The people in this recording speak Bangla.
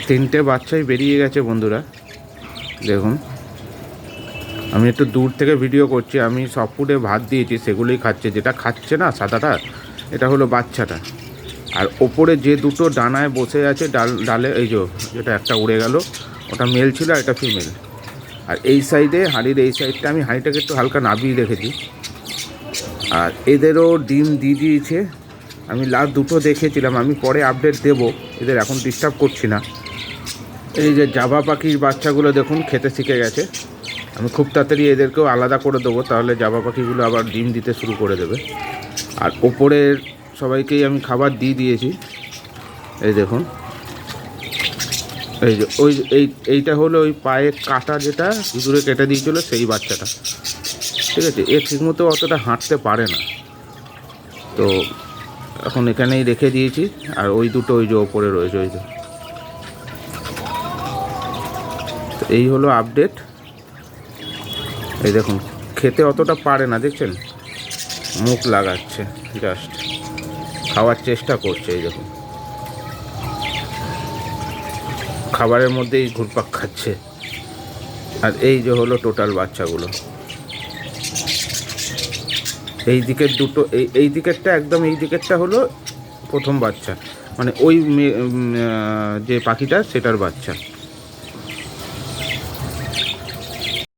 তিনটে বাচ্চাই বেরিয়ে গেছে বন্ধুরা, দেখুন। আমি একটু দূর থেকে ভিডিও করছি। আমি সব ফুডে ভাত দিয়েছি, সেগুলোই খাচ্ছে। যেটা খাচ্ছে না সাদাটা, এটা হলো বাচ্চাটা। আর ওপরে যে দুটো ডানায় বসে আছে ডালে, এই যেটা একটা উড়ে গেল, ওটা মেল ছিল আর এটা ফিমেল। আর এই সাইডে হাঁড়ির এই সাইডটা আমি হাঁড়িটাকে একটু হালকা নাবিয়ে রেখেছি। আর এদেরও ডিম দিয়ে দিয়েছে। আমি লাস্ট দুটো দেখেছিলাম, আমি পরে আপডেট দেব, এদের এখন ডিস্টার্ব করছি না। এই যে জাভা পাখির বাচ্চাগুলো দেখুন খেতে শিখে গেছে। আমি খুব তাড়াতাড়ি এদেরকেও আলাদা করে দেবো, তাহলে জাভা পাখিগুলো আবার ডিম দিতে শুরু করে দেবে। আর ওপরের সবাইকেই আমি খাবার দিয়ে দিয়েছি। এই দেখুন, এই যে এইটা হলো ওই পায়ে কাটা, যেটা ইঁদুরে কেটে দিয়েছিল, সেই বাচ্চাটা। ঠিক আছে, এ ঠিকমতো অতটা হাঁটতে পারে না, তো এখন এখানেই রেখে দিয়েছি। আর ওই দুটো ওই যে ওপরে রয়েছে, ওই যে। তো এই হলো আপডেট। এই দেখুন, খেতে অতটা পারে না, দেখছেন, মুখ লাগাচ্ছে, জাস্ট খাওয়ার চেষ্টা করছে। এই দেখুন, খাবারের মধ্যেই ঘুরপাক খাচ্ছে। আর এই যে হলো টোটাল বাচ্চাগুলো। এই দিকের দুটো, এই দিকেরটা একদম, এই দিকেরটা হলো প্রথম বাচ্চা, মানে ওই যে পাখিটা, সেটার বাচ্চা।